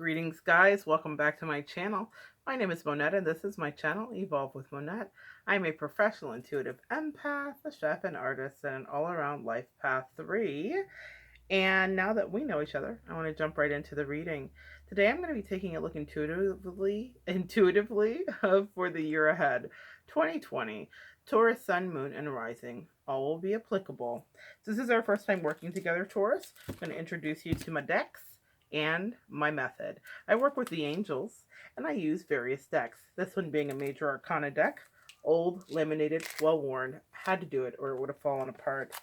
Greetings, guys. Welcome back to my channel. My name is Monette, and this is my channel, Evolve with Monette. I'm a professional intuitive empath, a chef, and artist, and an all-around life path 3. And now that we know each other, I want to jump right into the reading. Today, I'm going to be taking a look intuitively for the year ahead, 2020. Taurus, Sun, Moon, and Rising. All will be applicable. This is our first time working together, Taurus. I'm going to introduce you to my decks and my method. I work with the angels and I use various decks. This one being a major arcana deck, old, laminated, well worn. Had to do it or it would have fallen apart.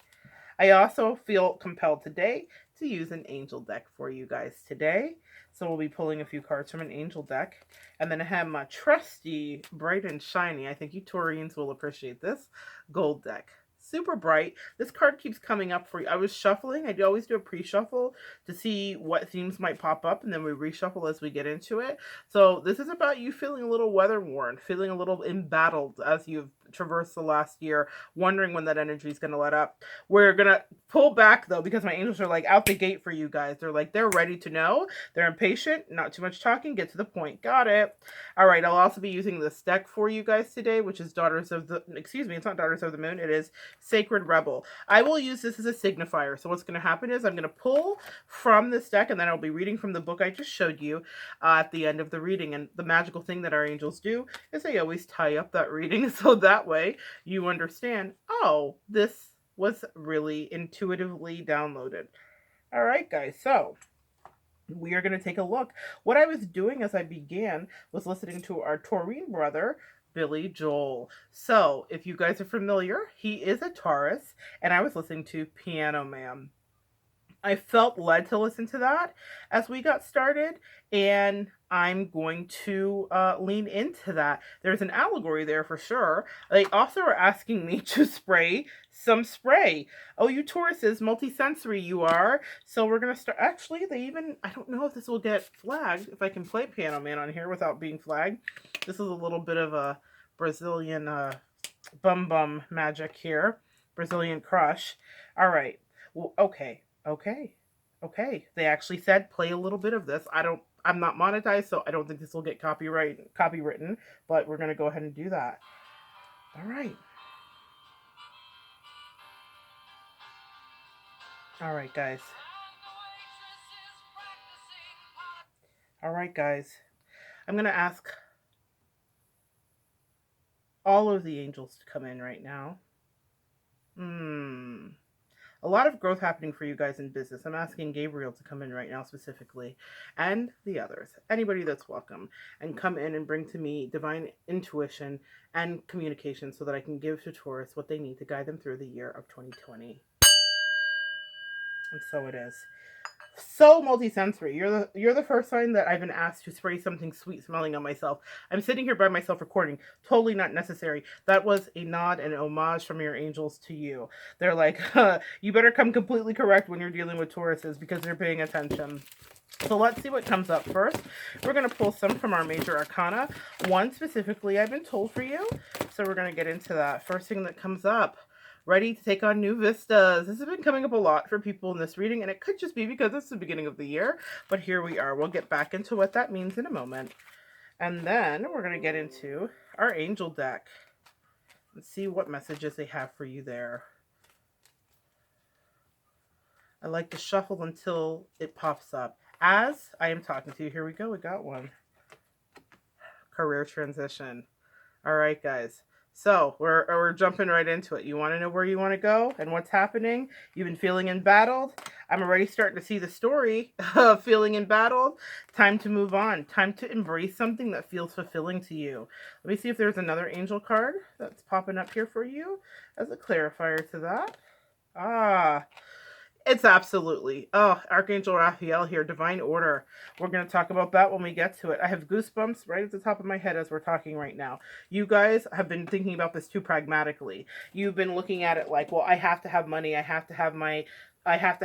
I also feel compelled today to use an angel deck for you guys today. So we'll be pulling a few cards from an angel deck. And then I have my trusty, bright and shiny, I think you Taurians will appreciate this, gold deck. Super bright. This card keeps coming up for you. I was shuffling. I always do a pre-shuffle to see what themes might pop up, and then we reshuffle as we get into it. So this is about you feeling a little weather-worn, feeling a little embattled as you've traversed the last year, wondering when that energy is going to let up. We're going to pull back, though, because my angels are like out the gate for you guys. They're like, they're ready to know. They're impatient. Not too much talking. Get to the point. Got it. All right. I'll also be using this deck for you guys today, which is Daughters of the, excuse me, it's not Daughters of the Moon. It is Sacred Rebel. I will use this as a signifier. So what's going to happen is I'm going to pull from this deck, and then I'll be reading from the book I just showed you at the end of the reading. And the magical thing that our angels do is they always tie up that reading so that way you understand, oh, this was really intuitively downloaded. All right, guys, so we are going to take a look. What I was doing as I began was listening to our Taurine brother, Billy Joel. So, if you guys are familiar, he is a Taurus, and I was listening to Piano Man. I felt led to listen to that as we got started, and I'm going to lean into that. There's an allegory there for sure. They also are asking me to spray some spray. Oh, you Tauruses, multisensory you are. So we're going to start. Actually, they even, I don't know if this will get flagged, if I can play Piano Man on here without being flagged. This is a little bit of a Brazilian bum magic here. Brazilian crush. All right. Well, okay. They actually said play a little bit of this. I'm not monetized, so I don't think this will get copywritten, but we're going to go ahead and do that. All right. All right, guys. All right, guys. I'm going to ask all of the angels to come in right now. A lot of growth happening for you guys in business. I'm asking Gabriel to come in right now specifically, and the others, anybody that's welcome, and come in and bring to me divine intuition and communication so that I can give to Taurus what they need to guide them through the year of 2020. And so it is. So multisensory. You're the first sign that I've been asked to spray something sweet smelling on myself. I'm sitting here by myself recording. Totally not necessary. That was a nod and homage from your angels to you. They're like, you better come completely correct when you're dealing with Tauruses because they're paying attention. So let's see what comes up first. We're going to pull some from our major arcana. One specifically I've been told for you. So we're going to get into that. First thing that comes up. Ready to take on new vistas. This has been coming up a lot for people in this reading, and it could just be because it's the beginning of the year, but here we are. We'll get back into what that means in a moment. And then we're going to get into our angel deck and see what messages they have for you there. I like to shuffle until it pops up. As I am talking to you, here we go. We got one. Career transition. All right, guys. So we're jumping right into it. You want to know where you want to go and what's happening? You've been feeling embattled. I'm already starting to see the story of feeling embattled. Time to move on. Time to embrace something that feels fulfilling to you. Let me see if there's another angel card that's popping up here for you as a clarifier to that. It's absolutely. Oh, Archangel Raphael here, Divine Order. We're going to talk about that when we get to it. I have goosebumps right at the top of my head as we're talking right now. You guys have been thinking about this too pragmatically. You've been looking at it like, well, I have to have money. I have to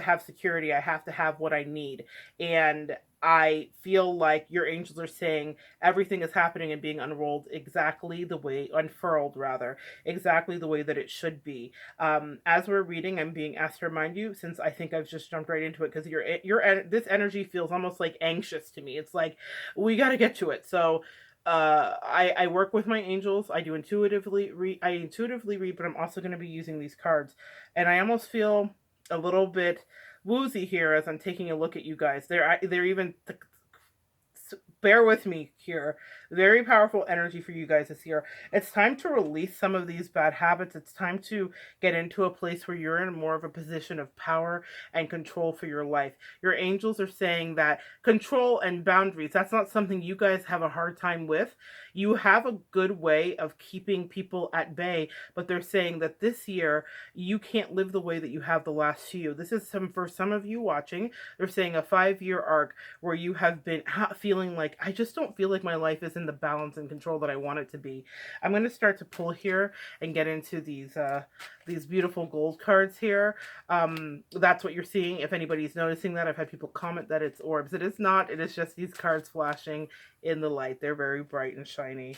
have security. I have to have what I need. And I feel like your angels are saying everything is happening and being unrolled exactly the way, unfurled rather, exactly the way that it should be. As we're reading, I'm being asked to remind you, since I think I've just jumped right into it, because this energy feels almost like anxious to me. It's like we got to get to it. So I work with my angels. I intuitively read, but I'm also going to be using these cards, and I almost feel a little bit woozy here as I'm taking a look at you guys. They're even bear with me here. Very powerful energy for you guys this year. It's time to release some of these bad habits. It's time to get into a place where you're in more of a position of power and control for your life. Your angels are saying that control and boundaries, that's not something you guys have a hard time with. You have a good way of keeping people at bay, but they're saying that this year you can't live the way that you have the last few. This is for some of you watching, they're saying a 5-year arc where you have been feeling like, I just don't feel like my life is in the balance and control that I want it to be. I'm going to start to pull here and get into these beautiful gold cards here. That's what you're seeing. If anybody's noticing that, I've had people comment that it's orbs. It is not. It is just these cards flashing in the light. They're very bright and shiny.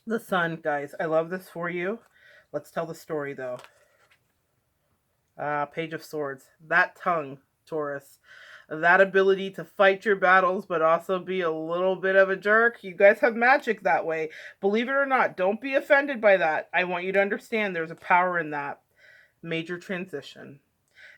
The sun, guys. I love this for you. Let's tell the story, though. Page of Swords. That tongue, Taurus. That ability to fight your battles, but also be a little bit of a jerk. You guys have magic that way. Believe it or not, don't be offended by that. I want you to understand there's a power in that. Major transition.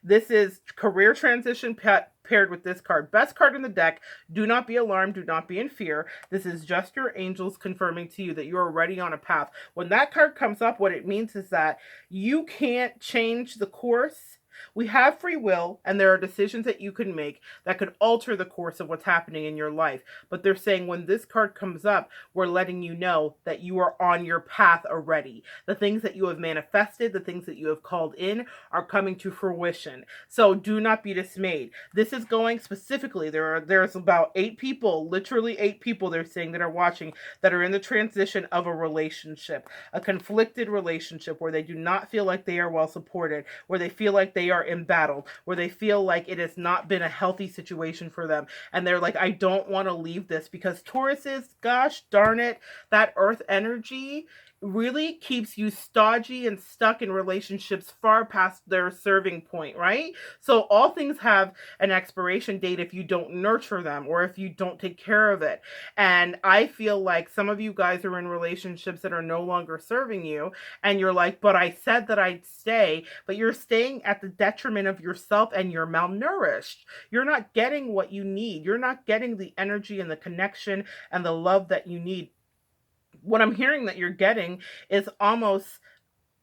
This is career transition paired with this card. Best card in the deck. Do not be alarmed. Do not be in fear. This is just your angels confirming to you that you're already on a path. When that card comes up, what it means is that you can't change the course. We have free will, and there are decisions that you can make that could alter the course of what's happening in your life. But they're saying when this card comes up, we're letting you know that you are on your path already. The things that you have manifested, the things that you have called in are coming to fruition. So do not be dismayed. This is going specifically, there's about 8 people, literally 8 people they're saying that are watching, that are in the transition of a relationship, a conflicted relationship where they do not feel like they are well supported, where they feel like they are embattled, where they feel like it has not been a healthy situation for them. And they're like, I don't want to leave this, because Taurus is, gosh darn it, that earth energy really keeps you stodgy and stuck in relationships far past their serving point, right? So all things have an expiration date if you don't nurture them or if you don't take care of it. And I feel like some of you guys are in relationships that are no longer serving you, and you're like, but I said that I'd stay, but you're staying at the detriment of yourself and you're malnourished. You're not getting what you need. You're not getting the energy and the connection and the love that you need. What I'm hearing that you're getting is almost,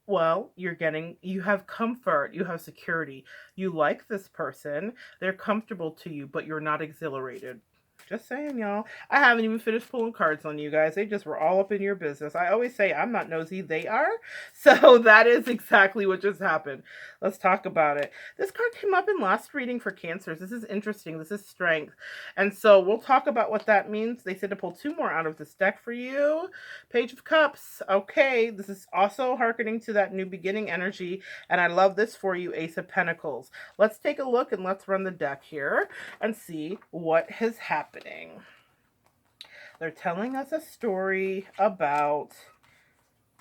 well, you have comfort, you have security. You like this person, they're comfortable to you, but you're not exhilarated. Just saying, y'all. I haven't even finished pulling cards on you guys. They just were all up in your business. I always say I'm not nosy, they are. So that is exactly what just happened. Let's talk about it. This card came up in last reading for Cancers. This is interesting. This is strength. And so we'll talk about what that means. They said to pull 2 more out of this deck for you. Page of Cups. Okay, this is also hearkening to that new beginning energy. And I love this for you, Ace of Pentacles. Let's take a look and let's run the deck here and see what has happened. They're telling us a story about,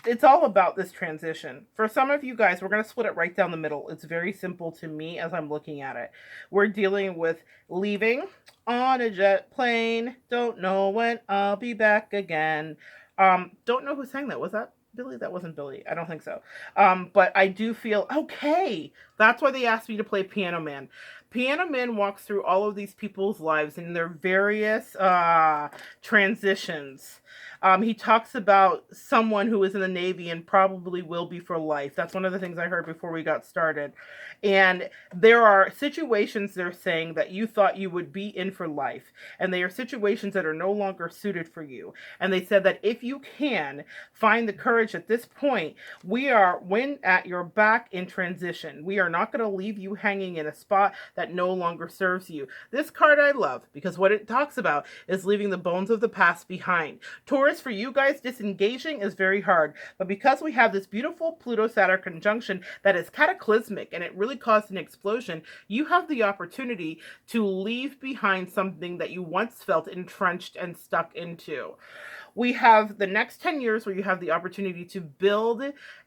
it's all about this transition. For some of you guys, we're going to split it right down the middle. It's very simple to me as I'm looking at it. We're dealing with leaving on a jet plane. Don't know when I'll be back again. Don't know who sang that. Was that Billy? That wasn't Billy. I don't think so. But I do feel, okay, that's why they asked me to play Piano Man. Piano Man walks through all of these people's lives in their various transitions. He talks about someone who is in the Navy and probably will be for life. That's one of the things I heard before we got started. And there are situations they're saying that you thought you would be in for life. And they are situations that are no longer suited for you. And they said that if you can find the courage at this point, when at your back in transition. We are not going to leave you hanging in a spot that no longer serves you. This card I love because what it talks about is leaving the bones of the past behind. Taurus, for you guys, disengaging is very hard, but because we have this beautiful Pluto-Saturn conjunction that is cataclysmic and it really caused an explosion, you have the opportunity to leave behind something that you once felt entrenched and stuck into. We have the next 10 years where you have the opportunity to build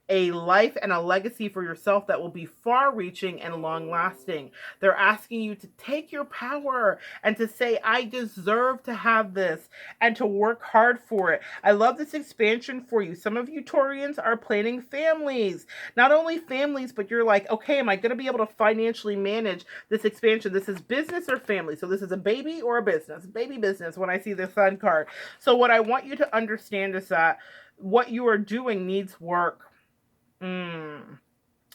a life and a legacy for yourself that will be far-reaching and long-lasting. They're asking you to take your power and to say, I deserve to have this, and to work hard for it. I love this expansion for you. Some of you Taurians are planning families. Not only families, but you're like, okay, am I going to be able to financially manage this expansion? This is business or family. So this is a baby or a business. Baby business when I see the Sun card. So what I want you to understand is that what you are doing needs work.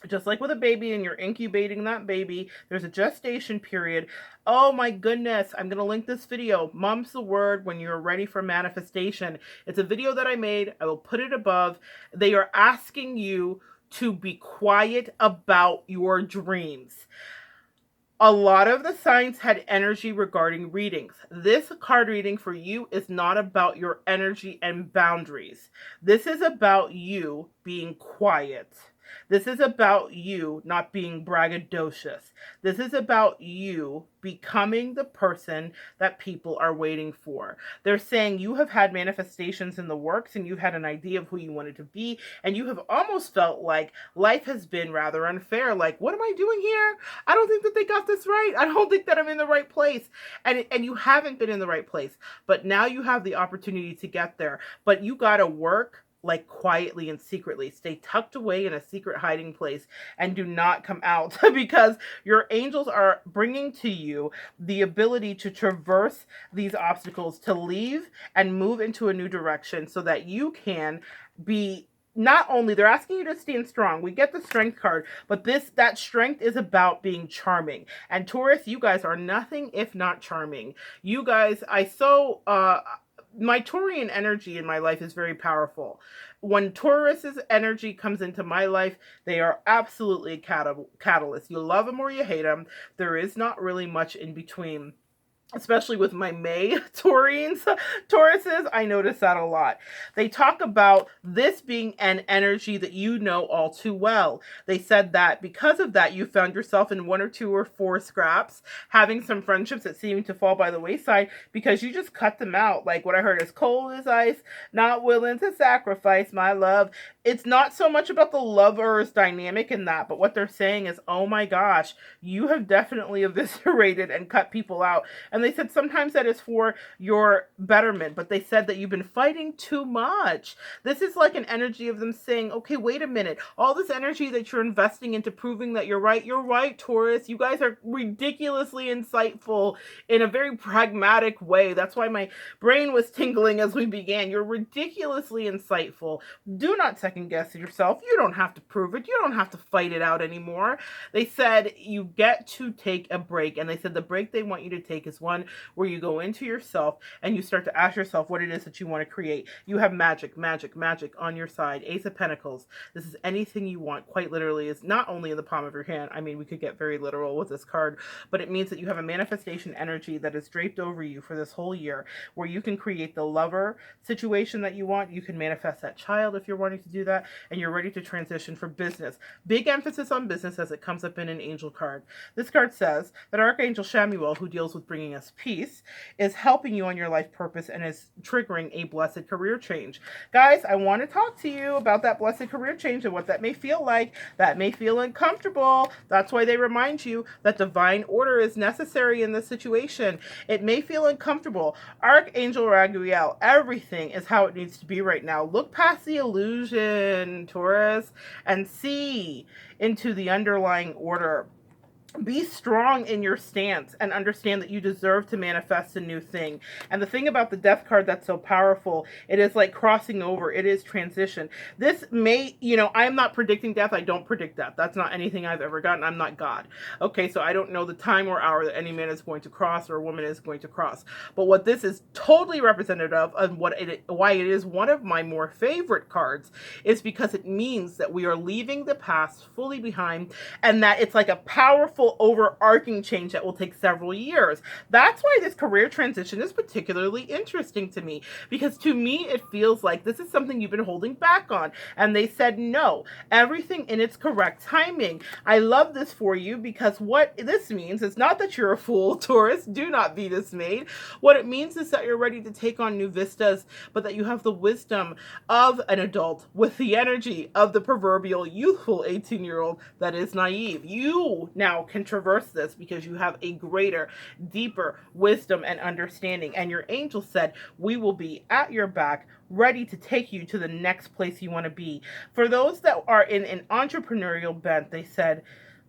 Just like with a baby and you're incubating that baby, there's a gestation period. Oh my goodness, I'm going to link this video. Mum's the word when you're ready for manifestation. It's a video that I made. I will put it above. They are asking you to be quiet about your dreams. A lot of the signs had energy regarding readings. This card reading for you is not about your energy and boundaries. This is about you being quiet. This is about you not being braggadocious. This is about you becoming the person that people are waiting for. They're saying you have had manifestations in the works and you've had an idea of who you wanted to be, and you have almost felt like life has been rather unfair. Like, what am I doing here? I don't think that they got this right. I don't think that I'm in the right place. And you haven't been in the right place. But now you have the opportunity to get there. But you got to work like quietly and secretly. Stay tucked away in a secret hiding place and do not come out because your angels are bringing to you the ability to traverse these obstacles, to leave and move into a new direction so that you can be not only, they're asking you to stand strong. We get the strength card, but that strength is about being charming. And Taurus, you guys are nothing if not charming. You guys, my Taurian energy in my life is very powerful. When Taurus's energy comes into my life, they are absolutely a catalyst. You love them or you hate them. There is not really much in between. Especially with my May Tauruses, I notice that a lot. They talk about this being an energy that you know all too well. They said that because of that, you found yourself in 1 or 2 or 4 scraps, having some friendships that seem to fall by the wayside because you just cut them out. Like what I heard is cold as ice, not willing to sacrifice my love. It's not so much about the lovers dynamic in that, but what they're saying is, oh my gosh, you have definitely eviscerated and cut people out. And they said sometimes that is for your betterment, but they said that you've been fighting too much. This is like an energy of them saying, okay, wait a minute. All this energy that you're investing into proving that you're right, Taurus. You guys are ridiculously insightful in a very pragmatic way. That's why my brain was tingling as we began. You're ridiculously insightful. Do not second guess yourself. You don't have to prove it. You don't have to fight it out anymore. They said you get to take a break, and they said the break they want you to take is one where you go into yourself and you start to ask yourself what it is that you want to create. You have magic on your side. Ace of Pentacles. This is anything you want, quite literally. Is not only in the palm of your hand. I mean, we could get very literal with this card, but it means that you have a manifestation energy that is draped over you for this whole year, where you can create the lover situation that you want. You can manifest that child if you're wanting to do that, and you're ready to transition for business. Big emphasis on business as it comes up in an angel card. This card says that Archangel Shamuel, who deals with bringing us peace, is helping you on your life purpose and is triggering a blessed career change. Guys, I want to talk to you about that blessed career change and what that may feel like. That may feel uncomfortable. That's why they remind you that divine order is necessary in this situation. It may feel uncomfortable. Archangel Raguel, everything is how it needs to be right now. Look past the illusion, Taurus, and see into the underlying order. Be strong in your stance and understand that you deserve to manifest a new thing. And the thing about the death card that's so powerful, it is like crossing over. It is transition. This may, I'm not predicting death. I don't predict death. That's not anything I've ever gotten. I'm not God. Okay, so I don't know the time or hour that any man is going to cross or a woman is going to cross. But what this is totally representative of why it is one of my more favorite cards is because it means that we are leaving the past fully behind, and that it's like a powerful overarching change that will take several years. That's why this career transition is particularly interesting to me, because to me it feels like this is something you've been holding back on, and they said no, everything in its correct timing. I love this for you, because what this means is not that you're a fool, Taurus. Do not be dismayed. What it means is that you're ready to take on new vistas, but that you have the wisdom of an adult with the energy of the proverbial youthful 18-year-old that is naive. You now can traverse this because you have a greater, deeper wisdom and understanding. And your angel said, we will be at your back, ready to take you to the next place you want to be. For those that are in an entrepreneurial bent, they said,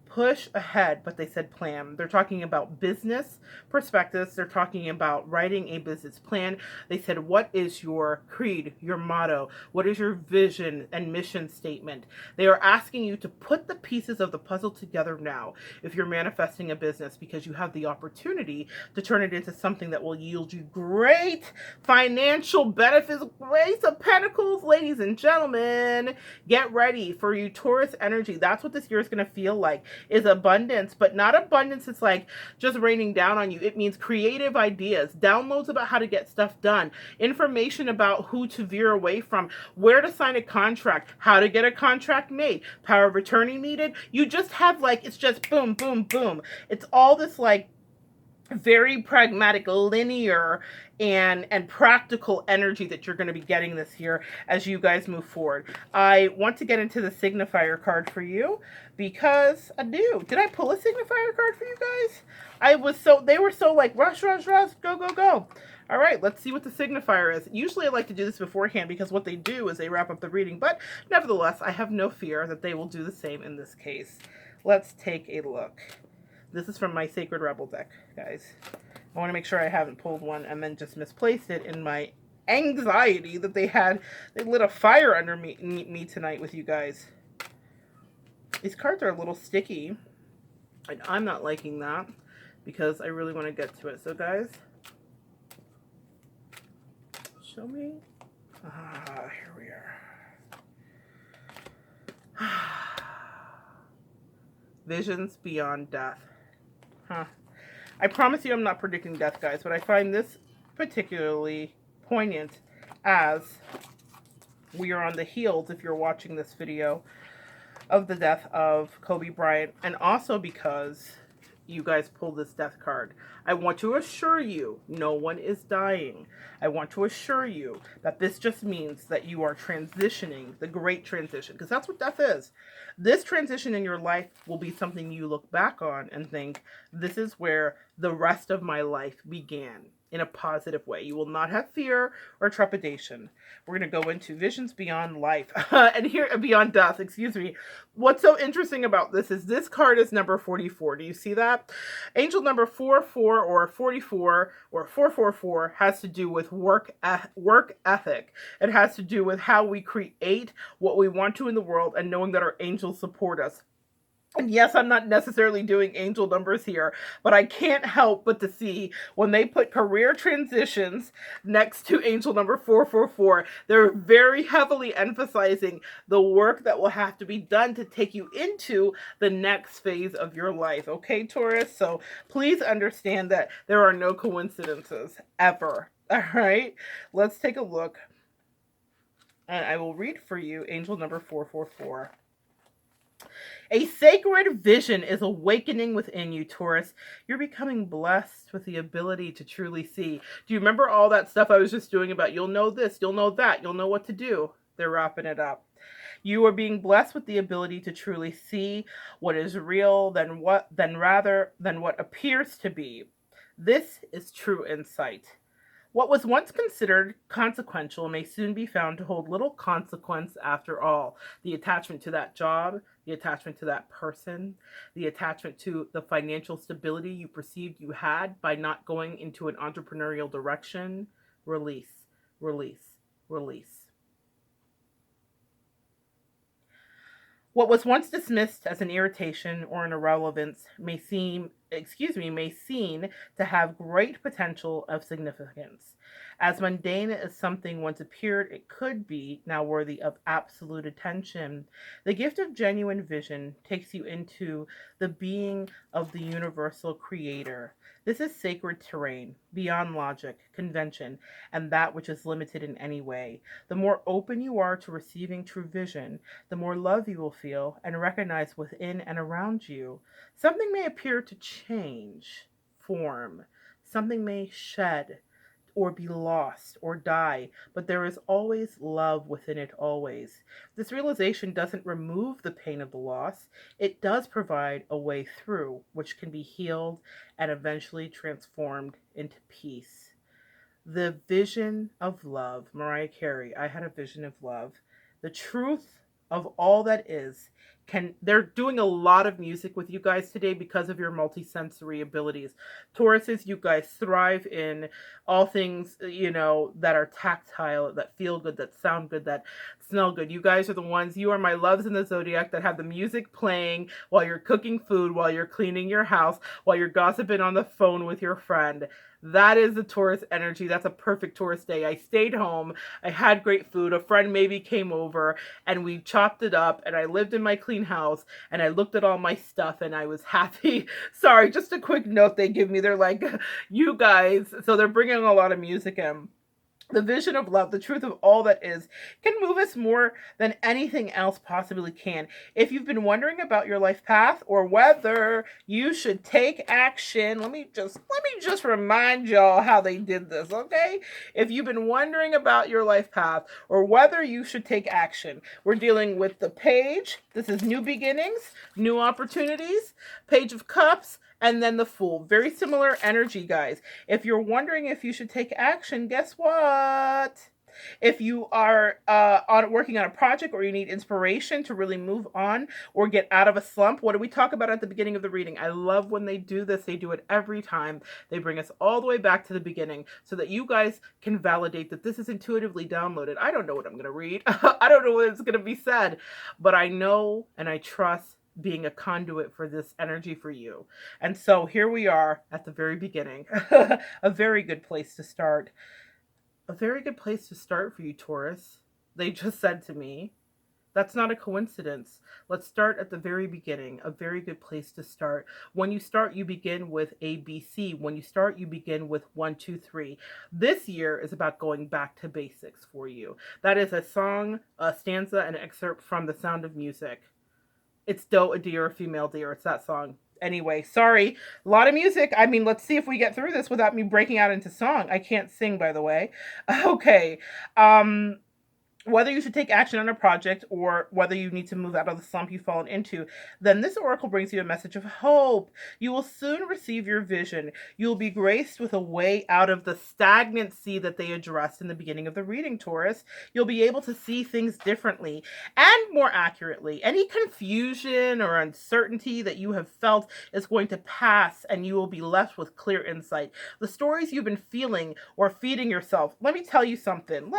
push ahead, but they said plan. They're talking about business perspectives. They're talking about writing a business plan. They said, what is your creed, your motto? What is your vision and mission statement? They are asking you to put the pieces of the puzzle together now if you're manifesting a business, because you have the opportunity to turn it into something that will yield you great financial benefits. Grace of Pentacles, ladies and gentlemen. Get ready for you, Taurus energy. That's what this year is going to feel like. Is abundance, but not abundance it's like just raining down on you. It means creative ideas, downloads about how to get stuff done, information about who to veer away from, where to sign a contract, how to get a contract made, power of attorney needed. You just have like, it's just boom, boom, boom. It's all this like very pragmatic, linear, and practical energy that you're going to be getting this year as you guys move forward. I want to get into the signifier card for you because I do. Did I pull a signifier card for you guys? They were so like rush, rush, rush, go, go, go. All right, let's see what the signifier is. Usually I like to do this beforehand because what they do is they wrap up the reading, but nevertheless, I have no fear that they will do the same in this case. Let's take a look. This is from my Sacred Rebel deck, guys. I want to make sure I haven't pulled one and then just misplaced it in my anxiety that they lit a fire under me tonight with you guys. These cards are a little sticky, and I'm not liking that because I really want to get to it. So, guys, show me. Here we are. Visions beyond death. I promise you I'm not predicting death, guys, but I find this particularly poignant as we are on the heels, if you're watching this video, of the death of Kobe Bryant, and also because you guys pulled this death card. I want to assure you, no one is dying. I want to assure you that this just means that you are transitioning, the great transition, because that's what death is. This transition in your life will be something you look back on and think, this is where the rest of my life began, in a positive way. You will not have fear or trepidation. We're going to go into visions beyond life and here beyond death, excuse me. What's so interesting about this is this card is number 44. Do you see that? Angel number 44 or 44 or 444 has to do with work ethic. It has to do with how we create what we want to in the world and knowing that our angels support us. And yes, I'm not necessarily doing angel numbers here, but I can't help but to see when they put career transitions next to angel number 444, they're very heavily emphasizing the work that will have to be done to take you into the next phase of your life. Okay, Taurus? So please understand that there are no coincidences ever. All right, let's take a look. And I will read for you angel number 444. A sacred vision is awakening within you, Taurus. You're becoming blessed with the ability to truly see. Do you remember all that stuff I was just doing about you'll know this, you'll know that, you'll know what to do? They're wrapping it up. You are being blessed with the ability to truly see what is real rather than what appears to be. This is true insight. What was once considered consequential may soon be found to hold little consequence after all. The attachment to that job, the the attachment to that person, the attachment to the financial stability you perceived you had by not going into an entrepreneurial direction. Release, release, release. What was once dismissed as an irritation or an irrelevance may seem to have great potential of significance. As mundane as something once appeared, it could be now worthy of absolute attention. The gift of genuine vision takes you into the being of the universal creator. This is sacred terrain, beyond logic, convention, and that which is limited in any way. The more open you are to receiving true vision, the more love you will feel and recognize within and around you. Something may appear to change form, something may shed or be lost or die, but there is always love within it always. This realization doesn't remove the pain of the loss, it does provide a way through which can be healed and eventually transformed into peace. The vision of love, Mariah Carey, I had a vision of love. The truth of all that is they're doing a lot of music with you guys today because of your multisensory abilities. Tauruses, you guys thrive in all things, that are tactile, that feel good, that sound good, that smell good. You guys are the ones, you are my loves in the zodiac that have the music playing while you're cooking food, while you're cleaning your house, while you're gossiping on the phone with your friend. That is the Taurus energy. That's a perfect Taurus day. I stayed home. I had great food. A friend maybe came over and we chopped it up and I lived in my clean house and I looked at all my stuff and I was happy. Sorry, just a quick note they give me. They're like, you guys, so they're bringing a lot of music in. The vision of love, the truth of all that is, can move us more than anything else possibly can. If you've been wondering about your life path or whether you should take action, let me just remind y'all how they did this, okay? If you've been wondering about your life path or whether you should take action, we're dealing with the page. This is new beginnings, new opportunities, Page of Cups, and then the Fool. Very similar energy, guys. If you're wondering if you should take action, guess what? If you are working on a project or you need inspiration to really move on or get out of a slump, what do we talk about at the beginning of the reading? I love when they do this. They do it every time. They bring us all the way back to the beginning so that you guys can validate that this is intuitively downloaded. I don't know what I'm going to read. I don't know what is going to be said, but I know and I trust being a conduit for this energy for you. And so here we are at the very beginning. A very good place to start. A very good place to start for you, Taurus. They just said to me, that's not a coincidence. Let's start at the very beginning. A very good place to start. When you start, you begin with ABC. When you start, you begin with 1, 2, 3. This year is about going back to basics for you. That is a song, a stanza, an excerpt from The Sound of Music. It's Doe, a deer, a female deer. It's that song. Anyway, sorry. A lot of music. I mean, let's see if we get through this without me breaking out into song. I can't sing, by the way. Okay. Whether you should take action on a project or whether you need to move out of the slump you've fallen into, then this oracle brings you a message of hope. You will soon receive your vision. You will be graced with a way out of the stagnancy that they addressed in the beginning of the reading, Taurus. You'll be able to see things differently and more accurately. Any confusion or uncertainty that you have felt is going to pass and you will be left with clear insight. The stories you've been feeling or feeding yourself, let me tell you something.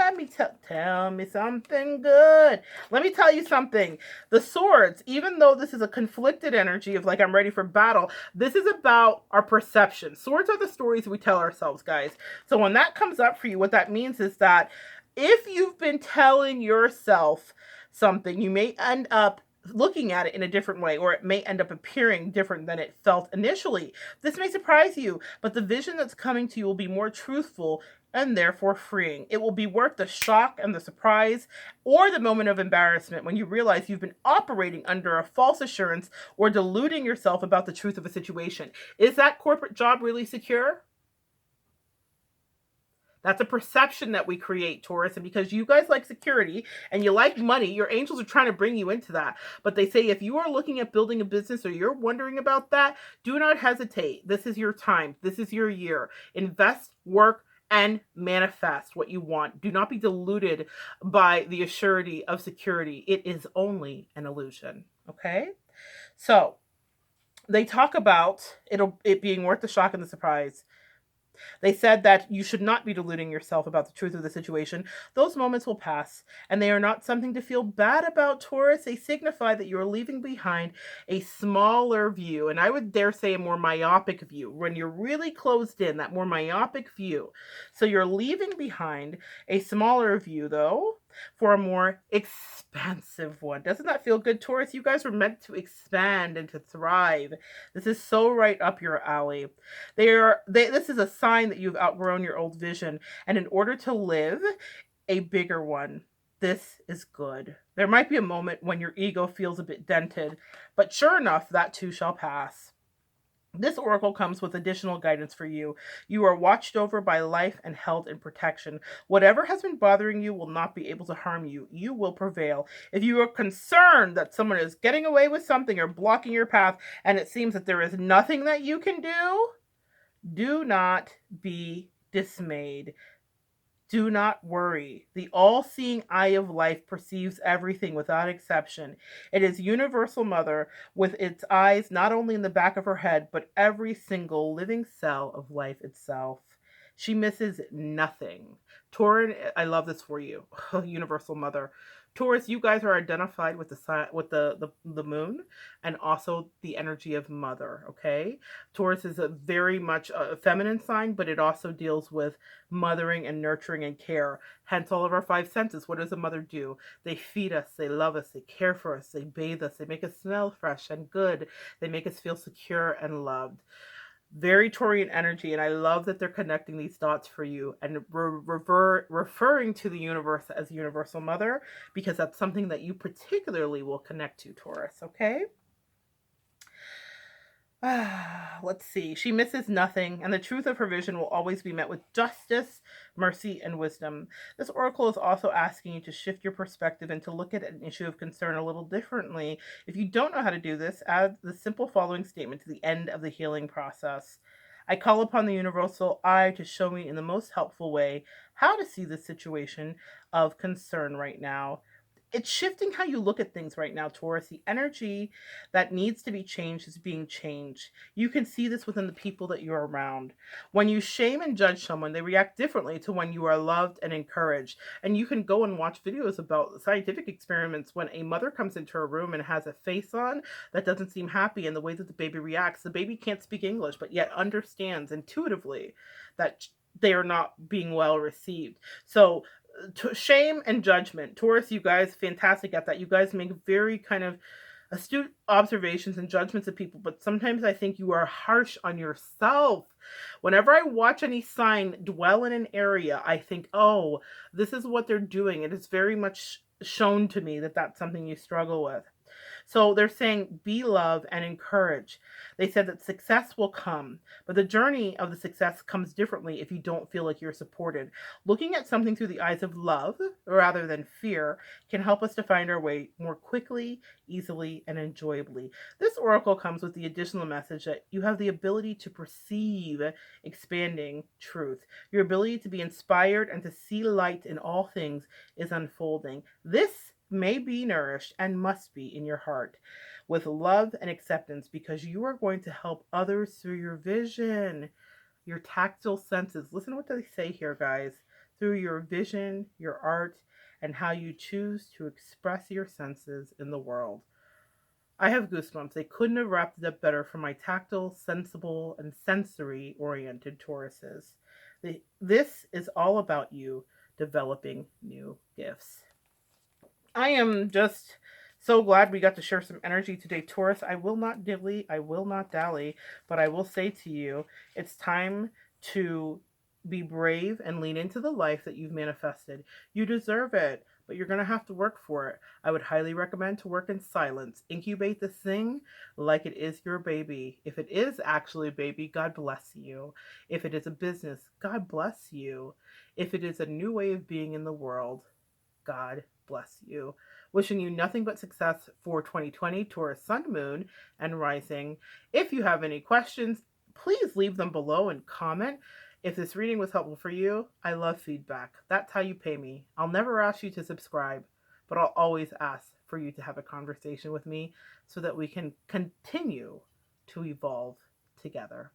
Tell me something good. Let me tell you something. The swords, even though this is a conflicted energy of like I'm ready for battle, this is about our perception. Swords are the stories we tell ourselves, guys. So when that comes up for you, what that means is that if you've been telling yourself something, you may end up looking at it in a different way, or it may end up appearing different than it felt initially. This may surprise you, but the vision that's coming to you will be more truthful and therefore freeing. It will be worth the shock and the surprise or the moment of embarrassment when you realize you've been operating under a false assurance or deluding yourself about the truth of a situation. Is that corporate job really secure? That's a perception that we create, Taurus. And because you guys like security and you like money, your angels are trying to bring you into that. But they say if you are looking at building a business or you're wondering about that, do not hesitate. This is your time. This is your year. Invest, work, and manifest what you want. Do not be deluded by the assurity of security. It is only an illusion. Okay? So, they talk about it being worth the shock and the surprise. They said that you should not be deluding yourself about the truth of the situation. Those moments will pass, and they are not something to feel bad about, Taurus. They signify that you are leaving behind a smaller view, and I would dare say a more myopic view. When you're really closed in, that more myopic view. So you're leaving behind a smaller view, though, for a more expansive one. Doesn't that feel good, Taurus? You guys were meant to expand and to thrive. This is so right up your alley. This is a sign that you've outgrown your old vision, and in order to live a bigger one, this is good. There might be a moment when your ego feels a bit dented, but sure enough, that too shall pass. This oracle comes with additional guidance for you. You are watched over by life and held in protection. Whatever has been bothering you will not be able to harm you. You will prevail. If you are concerned that someone is getting away with something or blocking your path, and it seems that there is nothing that you can do not be dismayed. Do not worry. The all seeing eye of life perceives everything without exception. It is Universal Mother with its eyes not only in the back of her head, but every single living cell of life itself. She misses nothing. Taurin, I love this for you. Universal Mother. Taurus, you guys are identified with the moon and also the energy of mother, okay? Taurus is a very much a feminine sign, but it also deals with mothering and nurturing and care. Hence all of our five senses. What does a mother do? They feed us, they love us, they care for us, they bathe us, they make us smell fresh and good, they make us feel secure and loved. Very Taurian energy, and I love that they're connecting these dots for you and referring to the universe as Universal Mother, because that's something that you particularly will connect to, Taurus, okay? Let's see. She misses nothing, and the truth of her vision will always be met with justice, mercy, and wisdom. This oracle is also asking you to shift your perspective and to look at an issue of concern a little differently. If you don't know how to do this, add the simple following statement to the end of the healing process. I call upon the universal eye to show me in the most helpful way how to see this situation of concern right now. It's shifting how you look at things right now, Taurus. The energy that needs to be changed is being changed. You can see this within the people that you're around. When you shame and judge someone, they react differently to when you are loved and encouraged. And you can go and watch videos about scientific experiments when a mother comes into a room and has a face on that doesn't seem happy, and the way that the baby reacts. The baby can't speak English, but yet understands intuitively that they are not being well received. So shame and judgment. Taurus, you guys, fantastic at that. You guys make very kind of astute observations and judgments of people, but sometimes I think you are harsh on yourself. Whenever I watch any sign dwell in an area, I think, oh, this is what they're doing. It is very much shown to me that that's something you struggle with. So they're saying be love and encourage. They said that success will come, but the journey of the success comes differently if you don't feel like you're supported. Looking at something through the eyes of love rather than fear can help us to find our way more quickly, easily, and enjoyably. This oracle comes with the additional message that you have the ability to perceive expanding truth. Your ability to be inspired and to see light in all things is unfolding. This may be nourished and must be in your heart with love and acceptance, because you are going to help others through your vision, your tactile senses. Listen to what they say here, guys. Through your vision, your art, and how you choose to express your senses in the world. I have goosebumps. They couldn't have wrapped it up better for my tactile, sensible, and sensory oriented Tauruses. This is all about you developing new gifts. I am just so glad we got to share some energy today, Taurus. I will not dilly, I will not dally, but I will say to you, it's time to be brave and lean into the life that you've manifested. You deserve it, but you're going to have to work for it. I would highly recommend to work in silence. Incubate this thing like it is your baby. If it is actually a baby, God bless you. If it is a business, God bless you. If it is a new way of being in the world, God bless you. Wishing you nothing but success for 2020, Taurus Sun, Moon, and Rising. If you have any questions, please leave them below and comment. If this reading was helpful for you, I love feedback. That's how you pay me. I'll never ask you to subscribe, but I'll always ask for you to have a conversation with me so that we can continue to evolve together.